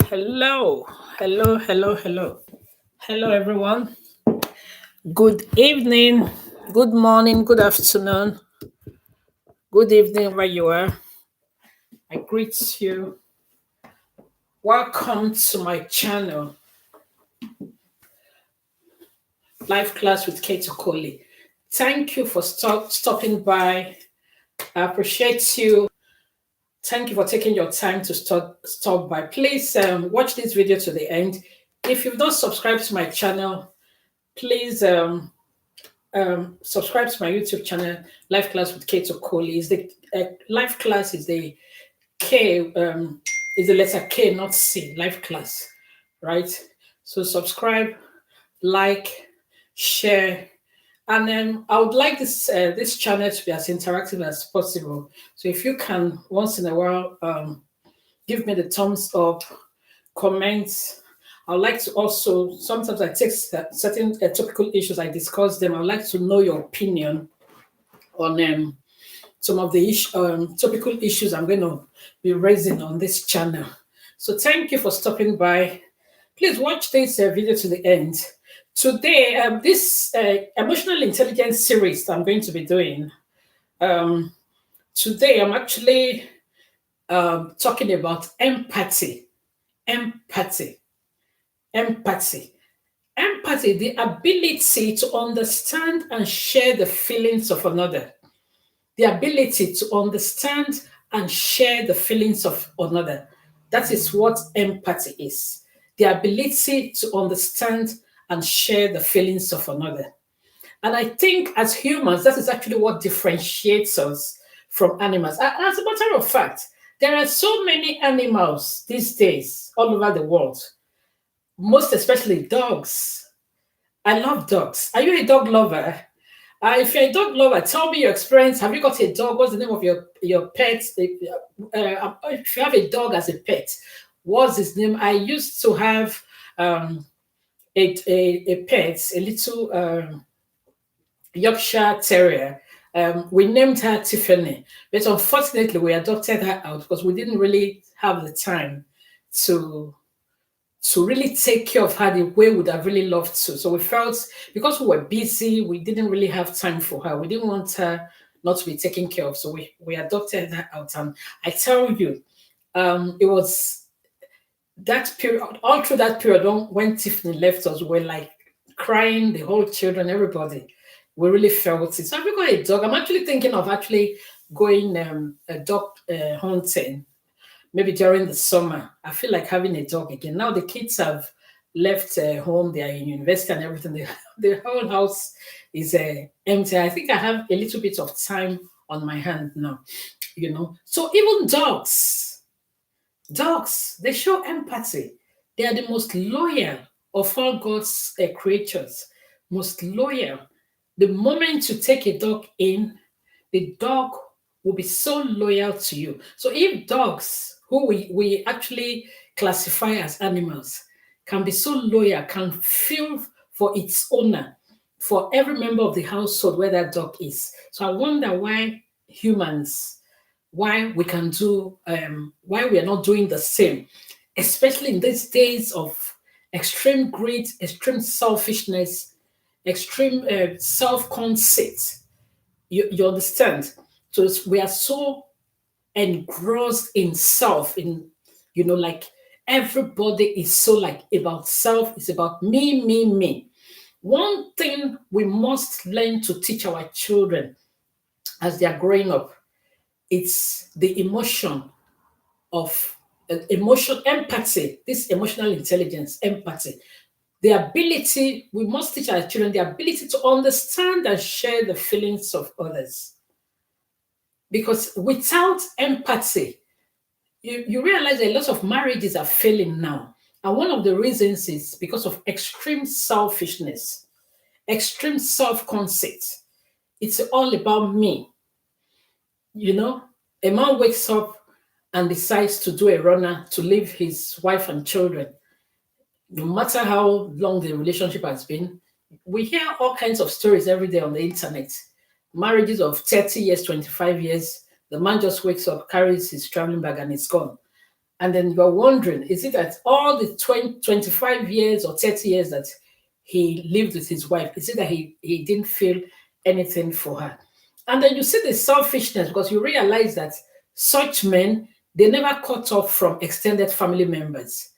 Hello, hello. Hello, everyone. Good evening, good morning, good afternoon, good evening, where you are. I greet you. Welcome to my channel, Live Class with Kate Okoli. Thank you for stopping by. I appreciate you. Thank you for taking your time to stop by. Please watch this video to the end. If you've not subscribed to my channel, please subscribe to my YouTube channel, Life Class with Kate Okoli. Is the Life Class is the K is the letter K, not C. Life Class, right? So subscribe, like, share, and I would like this channel to be as interactive as possible. So if you can once in a while give me the thumbs up, comments. I would like to also, sometimes I take certain topical issues, I discuss them. I would like to know your opinion on some of the topical issues I'm going to be raising on this channel. So thank you for stopping by. Please watch this video to the end. Today, this emotional intelligence series I'm going to be doing, today I'm actually talking about empathy. Empathy. Empathy. Empathy, the ability to understand and share the feelings of another. The ability to understand and share the feelings of another. That is what empathy is. The ability to understand and share the feelings of another. And I think as humans, that is actually what differentiates us from animals. As a matter of fact, there are so many animals these days all over the world, most especially dogs. I love dogs. Are you a dog lover? If you're a dog lover, tell me your experience. Have you got a dog? What's the name of your pet? If you have a dog as a pet, what's his name? I used to have a pet, a little Yorkshire Terrier. We named her Tiffany, but unfortunately, we adopted her out because we didn't really have the time to really take care of her the way we would have really loved to. So we felt because we were busy, we didn't really have time for her. We didn't want her not to be taken care of. So we adopted her out. And I tell you, it was that period, all through that period when Tiffany left us, we were like crying, the whole children, everybody. We really felt it. So have you got a dog? I'm actually thinking of going a dog hunting maybe during the summer. I feel like having a dog again. Now the kids have left home, they are in university and everything. The whole house is empty. I think I have a little bit of time on my hand now, So even dogs, they show empathy. They are the most loyal of all God's creatures, most loyal. The moment you take a dog in, the dog will be so loyal to you. So if dogs, who we actually classify as animals, can be so loyal, can feel for its owner, for every member of the household where that dog is. So I wonder why humans, why we can do, why we are not doing the same, especially in these days of extreme greed, extreme selfishness, extreme self-conceit. You understand? So we are so engrossed in self, like everybody is so like about self, it's about me. One thing we must learn to teach our children as they are growing up, it's the emotion of empathy, this emotional intelligence, empathy. The ability, we must teach our children the ability to understand and share the feelings of others. Because without empathy, you realize a lot of marriages are failing now. And one of the reasons is because of extreme selfishness, extreme self conceit. It's all about me. A man wakes up and decides to do a runner to leave his wife and children. No matter how long the relationship has been, we hear all kinds of stories every day on the internet. Marriages of 30 years, 25 years, the man just wakes up, carries his traveling bag, and it's gone. And then you're wondering, is it that all the 20, 25 years or 30 years that he lived with his wife, is it that he didn't feel anything for her? And then you see the selfishness because you realize that such men, they never cut off from extended family members.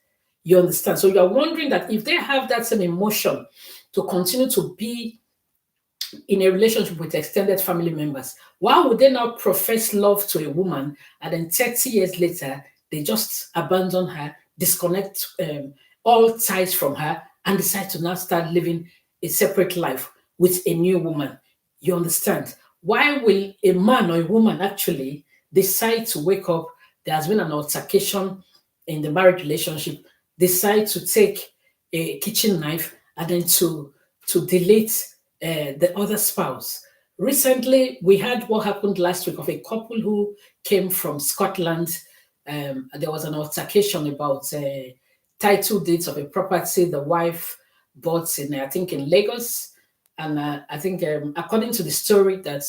You understand? So you're wondering that if they have that same emotion to continue to be in a relationship with extended family members, why would they now profess love to a woman and then 30 years later they just abandon her, disconnect all ties from her, and decide to now start living a separate life with a new woman? You understand? Why will a man or a woman actually decide to wake up? There has been an altercation in the marriage relationship, decide to take a kitchen knife and then to delete the other spouse. Recently, we had what happened last week of a couple who came from Scotland. There was an altercation about title deeds of a property the wife bought in, I think, in Lagos. And I think, according to the story, that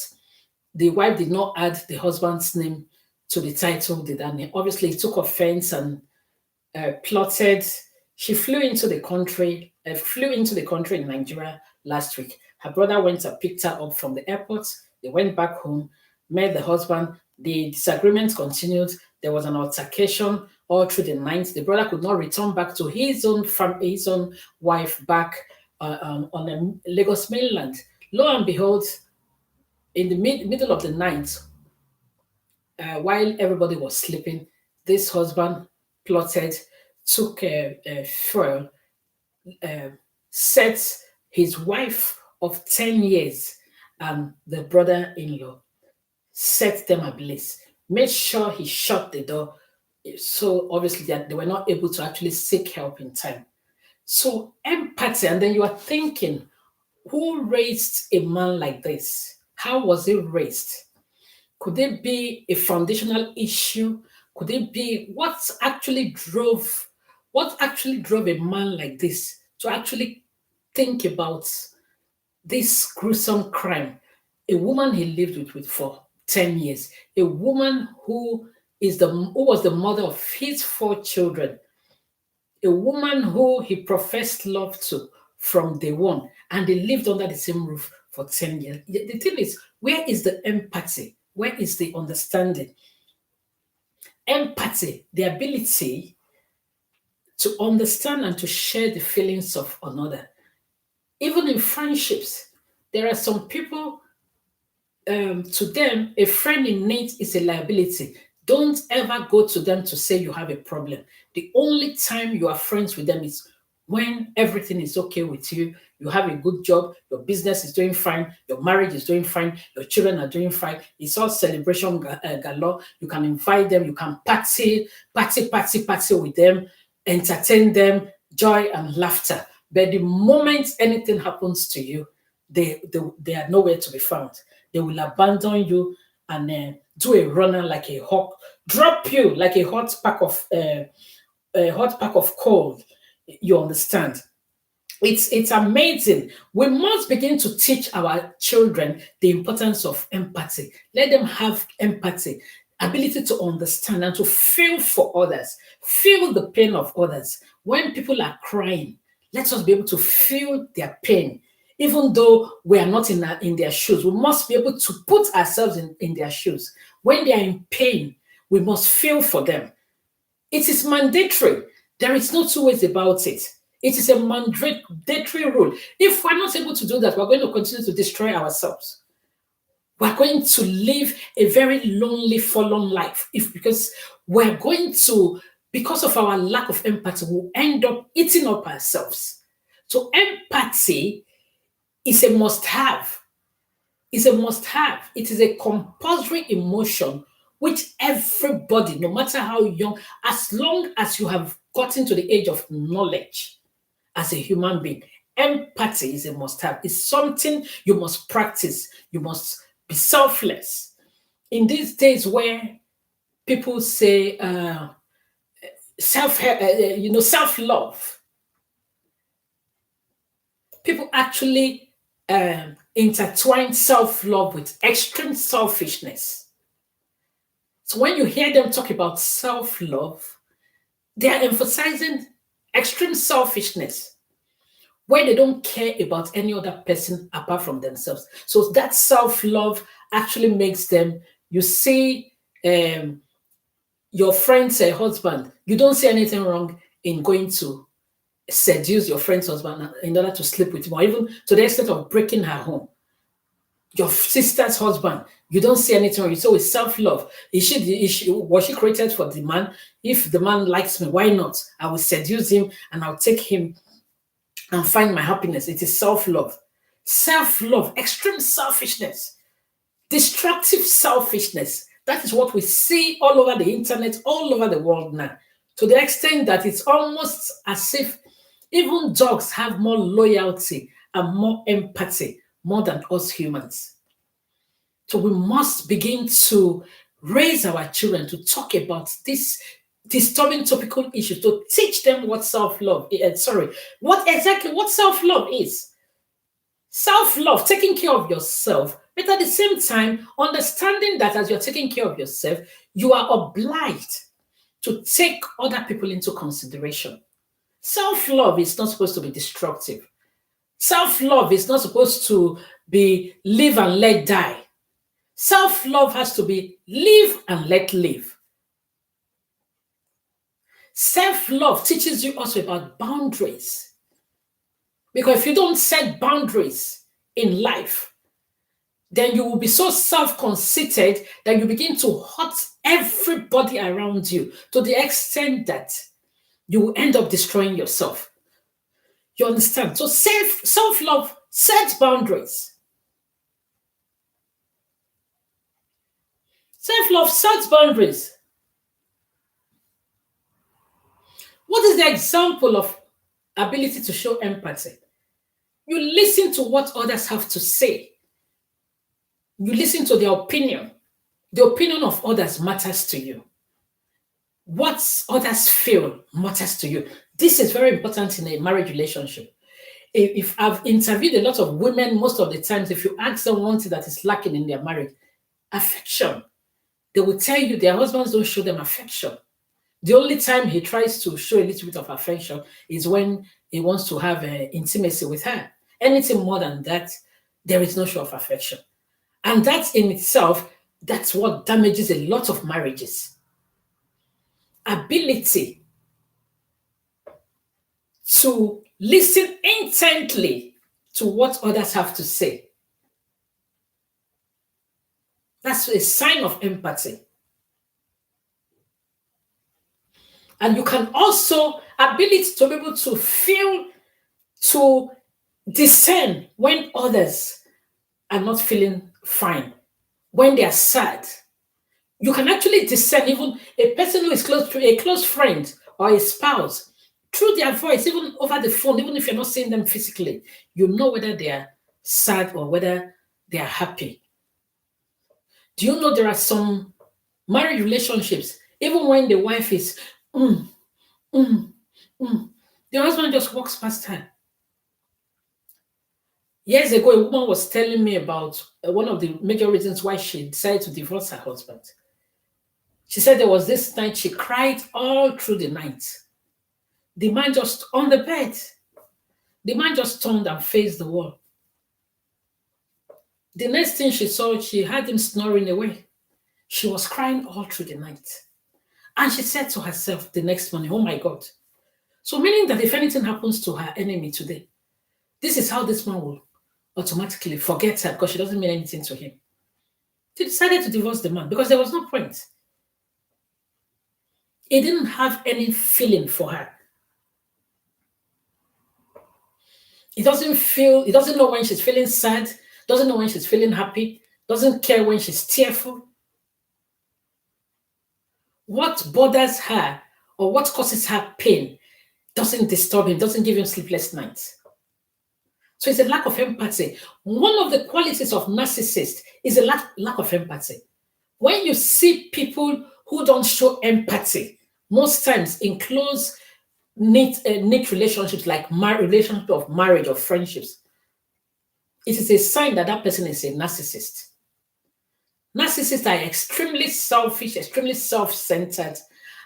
the wife did not add the husband's name to the title deed, and obviously he took offense and plotted. She flew into the country in Nigeria last week. Her brother went and picked her up from the airport. They went back home, met the husband. The disagreement continued. There was an altercation all through the night. The brother could not return back to his own wife back on the Lagos mainland. Lo and behold, in the middle of the night, while everybody was sleeping, this husband plotted, took a fuel, uh, set his wife of 10 years and the brother in law, set them ablaze, made sure he shut the door. So obviously that they were not able to actually seek help in time. So empathy, and then you are thinking, who raised a man like this? How was he raised? Could it be a foundational issue? Could it be what actually drove a man like this to actually think about this gruesome crime? A woman he lived with for 10 years, a woman who was the mother of his 4 children, a woman who he professed love to from day one, and they lived under the same roof for 10 years. The thing is, where is the empathy? Where is the understanding? Empathy, the ability to understand and to share the feelings of another. Even in friendships, there are some people, to them, a friend in need is a liability. Don't ever go to them to say you have a problem. The only time you are friends with them is when everything is okay with you. You have a good job, your business is doing fine, your marriage is doing fine, your children are doing fine. It's all celebration galore. You can invite them, you can party with them, entertain them, joy and laughter. But the moment anything happens to you, they are nowhere to be found. They will abandon you and do a runner like a hawk, drop you like a hot pack of coal. You understand? It's amazing. We must begin to teach our children the importance of empathy. Let them have empathy, ability to understand and to feel for others, feel the pain of others. When people are crying, let us be able to feel their pain. Even though we are not in their shoes, we must be able to put ourselves in their shoes. When they are in pain, we must feel for them. It is mandatory. There is no two ways about it. It is a mandatory rule. If we're not able to do that, we're going to continue to destroy ourselves. We're going to live a very lonely, forlorn life. If because we're going to, because of our lack of empathy, we'll end up eating up ourselves. So empathy is a must-have. Is a must-have. It is a compulsory emotion which everybody, no matter how young, as long as you have gotten to the age of knowledge as a human being, empathy is a must-have. It's something you must practice. You must be selfless. In these days where people say self-love, people actually intertwine self-love with extreme selfishness. So when you hear them talk about self-love, They are emphasizing extreme selfishness, where they don't care about any other person apart from themselves. So that self-love actually makes them, you see, um, your friend's husband, you don't see anything wrong in going to seduce your friend's husband in order to sleep with him, or even to the extent of breaking her home. Your sister's husband, you don't see anything wrong. You say it's self-love. Was she created for the man? If the man likes me, why not? I will seduce him and I'll take him and find my happiness. It is self-love. Self-love, extreme selfishness, destructive selfishness. That is what we see all over the internet, all over the world now. To the extent that it's almost as if even dogs have more loyalty and more empathy more than us humans. So we must begin to raise our children to talk about this disturbing topical issues, to teach them what self-love what self-love is. Self-love, taking care of yourself, but at the same time, understanding that as you're taking care of yourself, you are obliged to take other people into consideration. Self-love is not supposed to be destructive. Self-love is not supposed to be live and let die. Self-love has to be live and let live. Self-love teaches you also about boundaries. Because if you don't set boundaries in life, then you will be so self-conceited that you begin to hurt everybody around you to the extent that you will end up destroying yourself. You understand? So self-love sets boundaries. Self-love sets boundaries. What is the example of ability to show empathy? You listen to what others have to say. You listen to their opinion. The opinion of others matters to you. What others feel matters to you. This is very important in a marriage relationship. If I've interviewed a lot of women, most of the times, if you ask them one thing that is lacking in their marriage, affection, they will tell you their husbands don't show them affection. The only time he tries to show a little bit of affection is when he wants to have intimacy with her. Anything more than that, there is no show of affection. And that in itself, that's what damages a lot of marriages. Ability to listen intently to what others have to say. That's a sign of empathy. And you can also ability to be able to feel, to discern when others are not feeling fine, when they are sad. You can actually discern even a person who is close to a close friend or a spouse through their voice, even over the phone, even if you're not seeing them physically. You know whether they are sad or whether they are happy. Do you know there are some marriage relationships, even when the wife is, mm, mm, mm, the husband just walks past her. Years ago, a woman was telling me about one of the major reasons why she decided to divorce her husband. She said there was this night she cried all through the night. The man just on the bed, the man just turned and faced the wall. The next thing she saw, she had him snoring away. She was crying all through the night. And she said to herself the next morning, oh my God. So meaning that if anything happens to her enemy today, this is how this man will automatically forget her because she doesn't mean anything to him. She decided to divorce the man because there was no point. He didn't have any feeling for her. He doesn't know when she's feeling sad, doesn't know when she's feeling happy, doesn't care when she's tearful. What bothers her or what causes her pain doesn't disturb him, doesn't give him sleepless nights. So it's a lack of empathy. One of the qualities of narcissists is a lack of empathy. When you see people who don't show empathy, most times in close, knit relationships like relationship of marriage or friendships, it is a sign that that person is a narcissist. Narcissists are extremely selfish, extremely self-centered,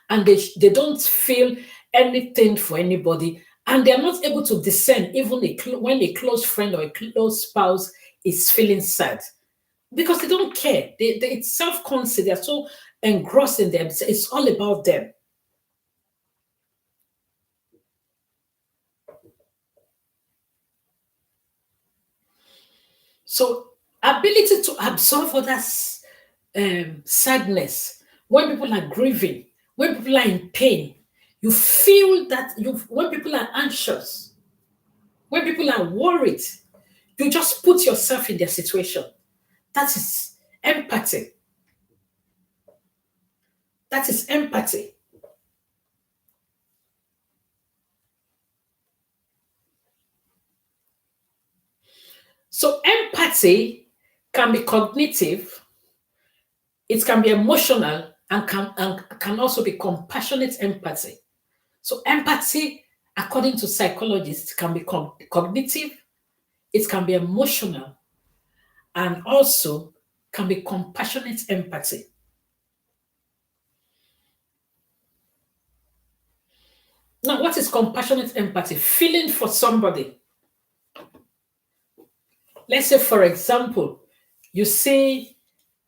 and they don't feel anything for anybody, and they're not able to discern even when a close friend or a close spouse is feeling sad because they don't care. It's self-conceit. They're so engrossed in them. It's all about them. So ability to absorb others' sadness when people are grieving, when people are in pain, you feel that you when people are anxious, when people are worried, you just put yourself in their situation. That is empathy. That is empathy. So empathy can be cognitive, it can be emotional, and can also be compassionate empathy. So empathy, according to psychologists, can be cognitive, it can be emotional, and also can be compassionate empathy. Now, what is compassionate empathy? Feeling for somebody. Let's say, for example, you see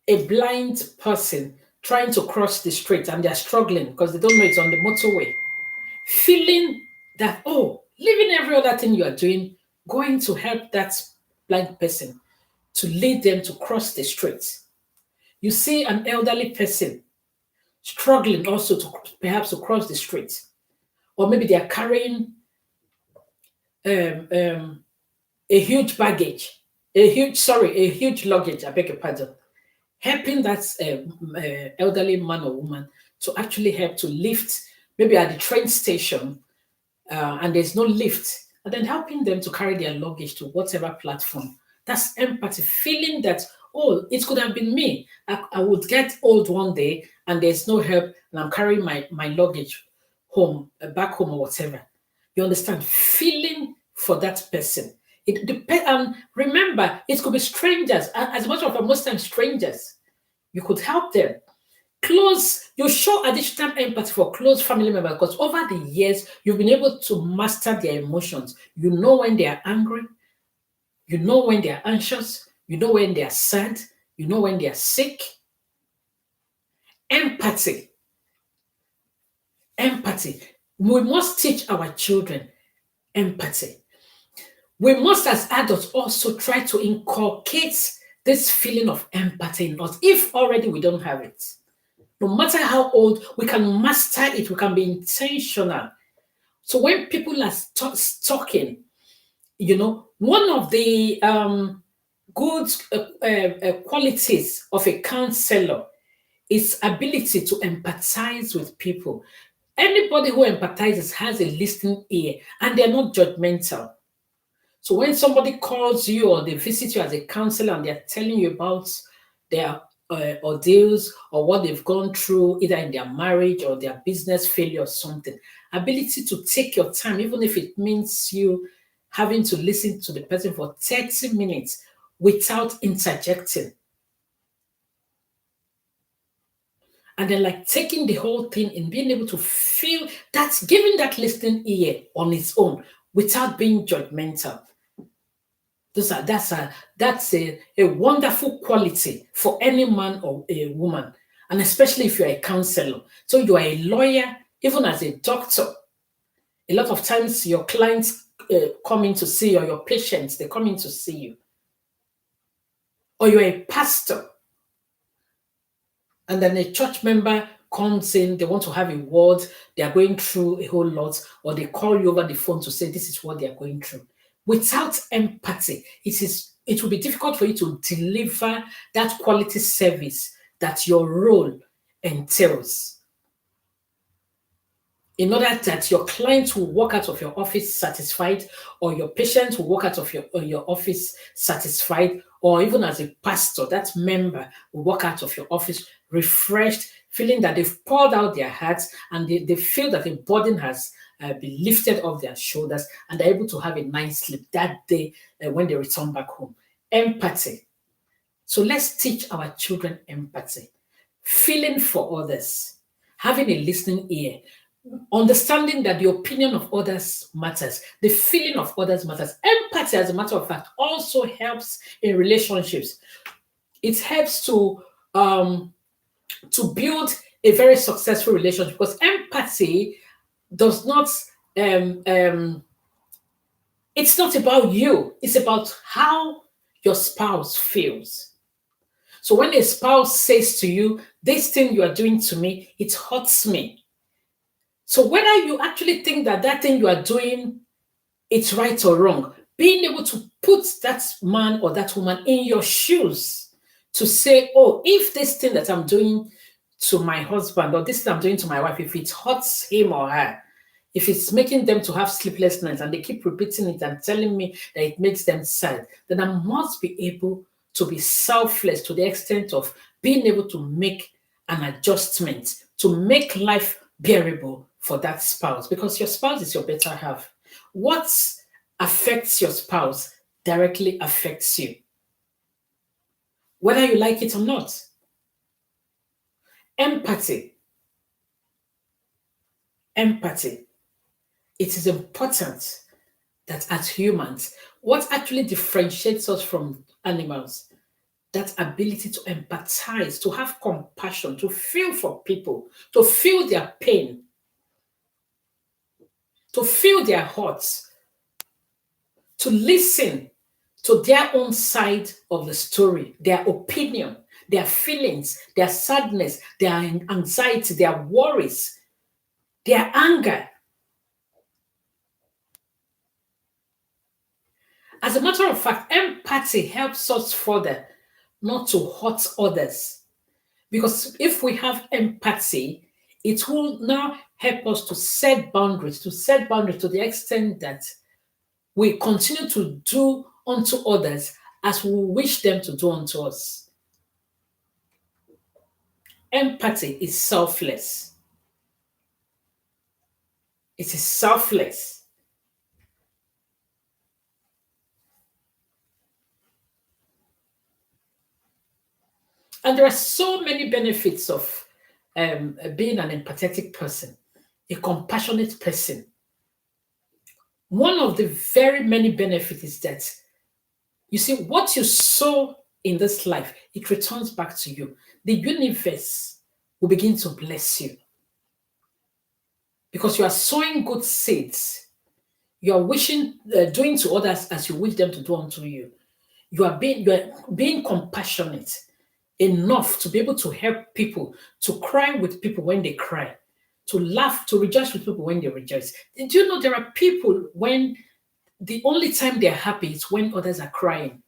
a blind person trying to cross the street and they're struggling because they don't know it's on the motorway. Feeling that, oh, leaving every other thing you are doing, going to help that blind person to lead them to cross the street. You see an elderly person struggling also to perhaps to cross the street, or maybe they are carrying um, um, a huge baggage, a huge luggage. I beg your pardon. Helping that elderly man or woman to actually help to lift, maybe at the train station, and there's no lift, and then helping them to carry their luggage to whatever platform. That's empathy, feeling that, oh, it could have been me. I would get old one day and there's no help, and I'm carrying my luggage home, back home or whatever. You understand? Feeling for that person. It depends. And remember, it could be strangers. As much of most times strangers, you could help them. Close, you show additional empathy for close family members because over the years you've been able to master their emotions. You know when they are angry, you know when they are anxious, you know when they are sad, you know when they are sick. Empathy, empathy. We must teach our children empathy. We must, as adults, also try to inculcate this feeling of empathy in us if already we don't have it. No matter how old, we can master it, we can be intentional. So when people are talking, one of the good qualities of a counselor is ability to empathize with people. Anybody who empathizes has a listening ear and they're not judgmental. So when somebody calls you or they visit you as a counselor and they're telling you about their ordeals or what they've gone through, either in their marriage or their business failure or something, ability to take your time, even if it means you having to listen to the person for 30 minutes without interjecting. And then, like taking the whole thing and being able to feel that's giving that listening ear on its own without being judgmental. That's a wonderful quality for any man or a woman, and especially if you're a counselor. So you are a lawyer, even as a doctor. A lot of times your clients come in to see you, or your patients they come in to see you, or you're a pastor, and then a church member comes in, they want to have a word, they are going through a whole lot, or they call you over the phone to say this is what they are going through. Without empathy, it will be difficult for you to deliver that quality service that your role entails. In order that your clients will walk out of your office satisfied, or your patients will walk out of your office satisfied, or even as a pastor, that member will walk out of your office refreshed, feeling that they've poured out their hearts and they feel that a burden has been lifted off their shoulders and they're able to have a nice sleep that day when they return back home. Empathy. So let's teach our children empathy, feeling for others. having a listening ear, understanding that the opinion of others matters, the feeling of others matters. Empathy, as a matter of fact, also helps in relationships. It helps to build a very successful relationship because empathy does not um, um, it's not about you, it's about how your spouse feels. So when a spouse says to you, this thing you are doing to me, it hurts me. So whether you actually think that that thing you are doing it's right or wrong, being able to put that man or that woman in your shoes to say, oh, if this thing that I'm doing to my husband or this thing I'm doing to my wife, if it hurts him or her, if it's making them to have sleepless nights and they keep repeating it and telling me that it makes them sad, then I must be able to be selfless to the extent of being able to make an adjustment to make life bearable for that spouse because your spouse is your better half. What affects your spouse directly affects you, whether you like it or not. Empathy, empathy. It is important that as humans, what actually differentiates us from animals, that ability to empathize, to have compassion, to feel for people, to feel their pain, to feel their hurts, to listen to their own side of the story, their opinion, their feelings, their sadness, their anxiety, their worries, their anger. As a matter of fact, empathy helps us further not to hurt others. Because if we have empathy, it will now help us to set boundaries to the extent that we continue to do unto others as we wish them to do unto us. Empathy is selfless. It is selfless. And there are so many benefits of being an empathetic person, a compassionate person. One of the very many benefits is that you see what you sow in this life, it returns back to you. The universe will begin to bless you because you are sowing good seeds. You are wishing, doing to others as you wish them to do unto you. You are being compassionate enough to be able to help people, to cry with people when they cry, to laugh, to rejoice with people when they rejoice. Do you know there are people when the only time they're happy is when others are crying?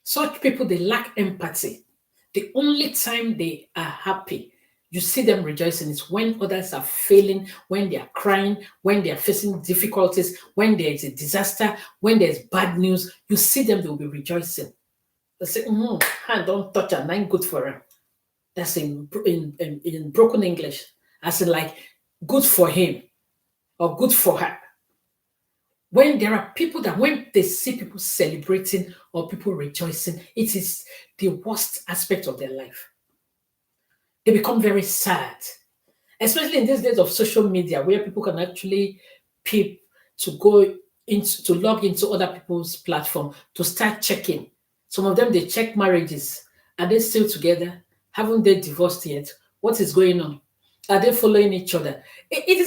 Such people, they lack empathy. The only time they are happy, you see them rejoicing, is when others are failing, when they are crying, when they are facing difficulties, when there is a disaster, when there's bad news. You see them, they will be rejoicing. They say, hand don't touch her, ain't good for her. That's in broken English. As in like, good for him or good for her. When there are people that when they see people celebrating or people rejoicing, it is the worst aspect of their life. They become very sad, especially in these days of social media where people can actually peep to go into to log into other people's platform to start checking. Some of them they check marriages. Are they still together? Haven't they divorced yet? What is going on? Are they following each other? It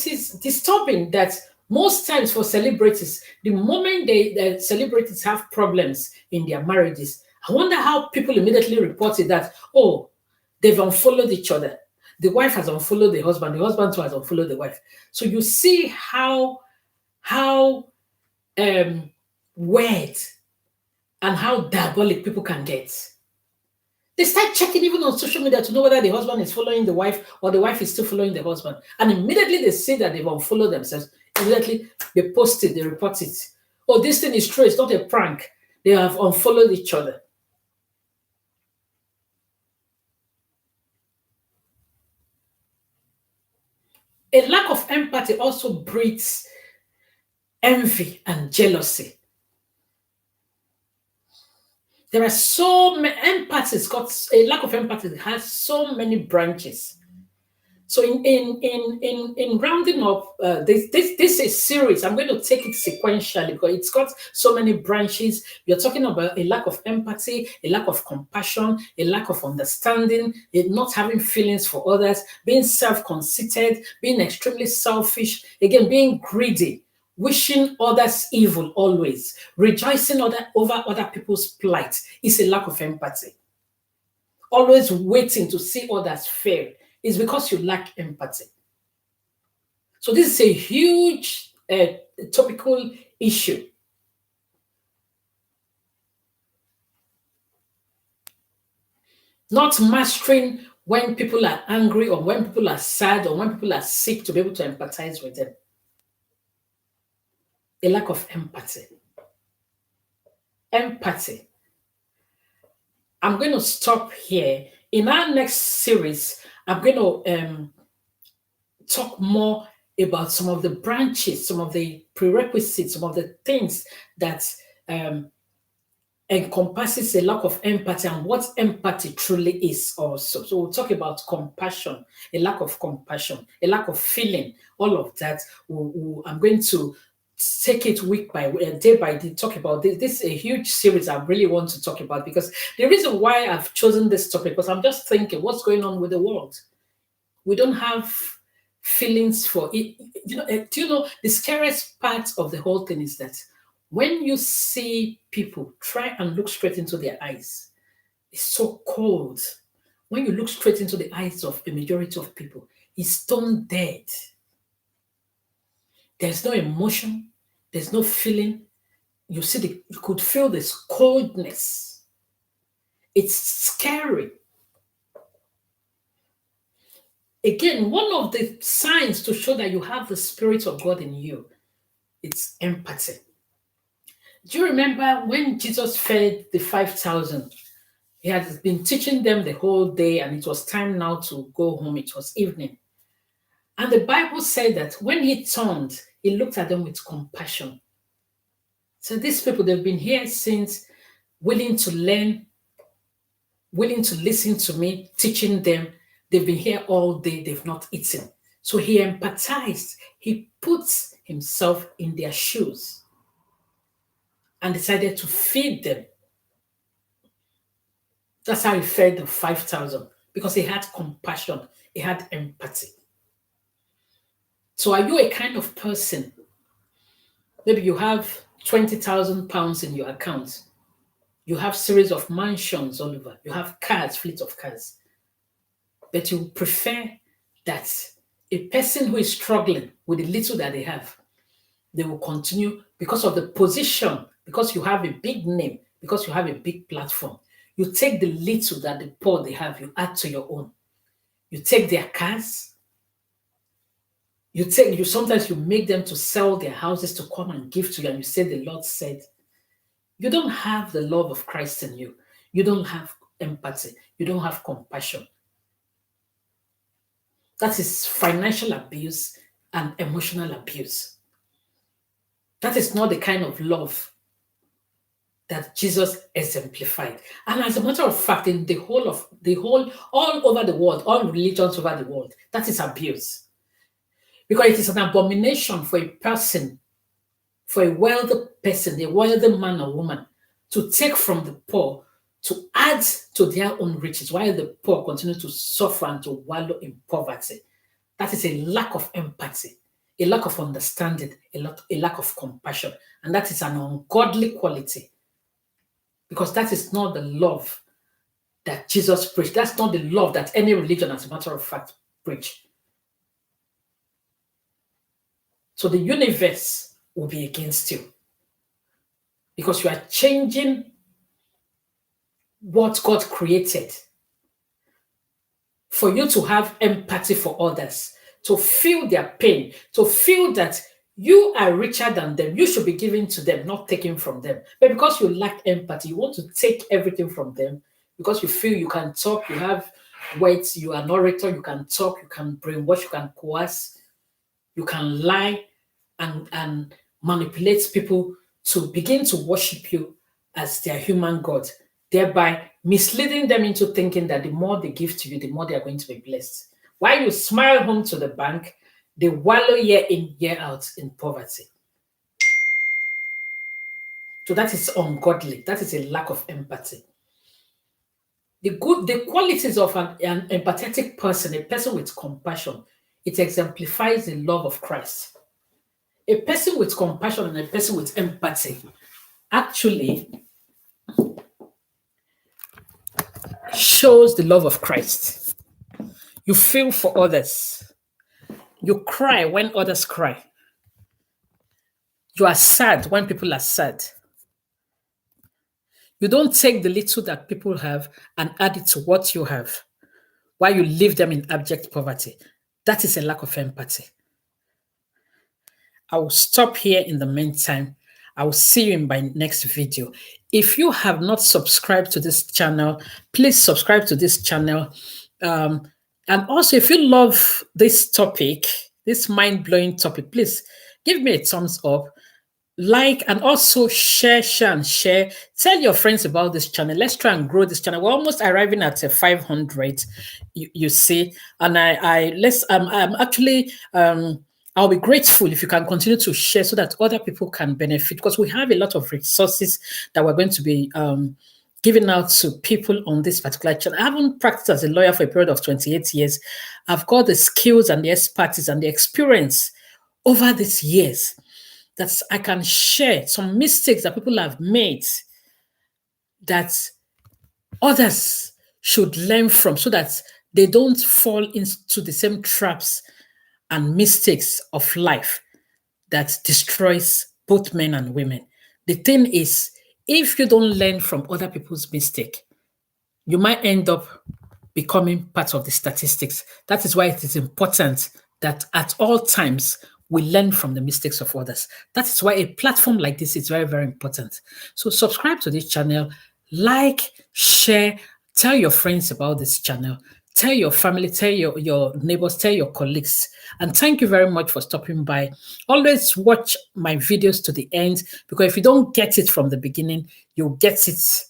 is disturbing that most times for celebrities, the moment the celebrities have problems in their marriages, I wonder how people immediately reported that, oh, they've unfollowed each other. The wife has unfollowed the husband too has unfollowed the wife. So you see how um weird and how diabolic people can get. They start checking even on social media to know whether the husband is following the wife or the wife is still following the husband. And immediately they see that they've unfollowed themselves. Immediately they post it, they report it. Oh, this thing is true, it's not a prank. They have unfollowed each other. A lack of empathy also breeds envy and jealousy. There are so many empathy. It's got a lack of empathy. It has so many branches. So in rounding up this is series, I'm going to take it sequentially because it's got so many branches. You're talking about a lack of empathy, a lack of compassion, a lack of understanding, not having feelings for others, being self-conceited, being extremely selfish, again being greedy, wishing others evil always, rejoicing over other people's plight is a lack of empathy. Always waiting to see others fail is because you lack empathy. So this is a huge topical issue. Not mastering when people are angry or when people are sad or when people are sick to be able to empathize with them. A lack of empathy. Empathy. I'm going to stop here. In our next series, I'm going to talk more about some of the branches, some of the prerequisites, some of the things that encompasses a lack of empathy and what empathy truly is also. So we'll talk about compassion, a lack of compassion, a lack of feeling, all of that. I'm going to take it week by week, day by day, talk about this. This is a huge series I really want to talk about because the reason why I've chosen this topic because I'm just thinking what's going on with the world. We don't have feelings for it. Do you know the scariest part of the whole thing is that when you see people try and look straight into their eyes, it's so cold. When you look straight into the eyes of a majority of people, it's stone dead. There's no emotion, there's no feeling. You could feel this coldness. It's scary. Again, one of the signs to show that you have the Spirit of God in you, it's empathy. Do you remember when Jesus fed the 5,000? He had been teaching them the whole day, and it was time now to go home. It was evening. And the Bible said that when he turned, he looked at them with compassion. So these people, they've been here since, willing to learn, willing to listen to me, teaching them. They've been here all day, they've not eaten. So he empathized. He puts himself in their shoes and decided to feed them. That's how he fed the 5,000 because he had compassion, he had empathy. So, are you a kind of person? Maybe you have 20,000 pounds in your account, you have series of mansions all over, you have cars, fleet of cars, but you prefer that a person who is struggling with the little that they have, they will continue because of the position, because you have a big name, because you have a big platform. You take the little that the poor they have, you add to your own. You take their cars, you sometimes you make them to sell their houses to come and give to you, and you say the Lord said. You don't have the love of Christ in you. You don't have empathy. You don't have compassion. That is financial abuse and emotional abuse. That is not the kind of love that Jesus exemplified. And as a matter of fact, in all over the world, all religions over the world, that is abuse. Because it is an abomination for a person, for a wealthy person, a wealthy man or woman, to take from the poor to add to their own riches while the poor continue to suffer and to wallow in poverty. That is a lack of empathy, a lack of understanding, a lack of compassion. And that is an ungodly quality because that is not the love that Jesus preached. That's not the love that any religion, as a matter of fact, preach. So the universe will be against you because you are changing what God created for you to have empathy for others, to feel their pain, to feel that you are richer than them. You should be giving to them, not taking from them. But because you lack empathy, you want to take everything from them because you feel you can talk, you have words, you are an orator, you can talk, you can brainwash, you can coerce, you can lie and manipulate people to begin to worship you as their human God. thereby misleading them into thinking that the more they give to you, the more they are going to be blessed. While you smile home to the bank, they wallow year in, year out in poverty. So that is ungodly. That is a lack of empathy. The qualities of an empathetic person, a person with compassion, it exemplifies the love of Christ. A person with compassion and a person with empathy actually shows the love of Christ. You feel for others. You cry when others cry. You are sad when people are sad. You don't take the little that people have and add it to what you have while you leave them in abject poverty. That is a lack of empathy. I will stop here in the meantime. I will see you in my next video. If you have not subscribed to this channel, please subscribe to this channel. And also, if you love this topic, this mind-blowing topic, please give me a thumbs up, like, and also share. Tell your friends about this channel. Let's try and grow this channel. We're almost arriving at 500, you see. And I'm actually I'll be grateful if you can continue to share so that other people can benefit, because we have a lot of resources that we're going to be giving out to people on this particular channel. I haven't practiced as a lawyer for a period of 28 years. I've got the skills and the expertise and the experience over these years that I can share some mistakes that people have made that others should learn from, so that they don't fall into the same traps and mistakes of life that destroys both men and women. The thing is, if you don't learn from other people's mistake, you might end up becoming part of the statistics. That is why it is important that at all times we learn from the mistakes of others. That is why a platform like this is very, very important. So subscribe to this channel, like, share, tell your friends about this channel, tell your family, tell your neighbors, tell your colleagues. And thank you very much for stopping by. Always watch my videos to the end, because if you don't get it from the beginning, you'll get it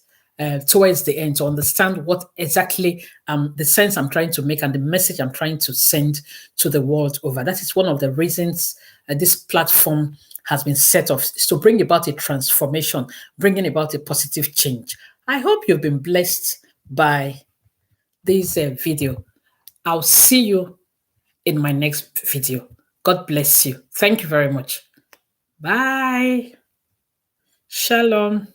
towards the end to understand what exactly the sense I'm trying to make and the message I'm trying to send to the world over. That is one of the reasons this platform has been set up, is to bring about a transformation, bringing about a positive change. I hope you've been blessed by this video. I'll see you in my next video. God bless you. Thank you very much. Bye. Shalom.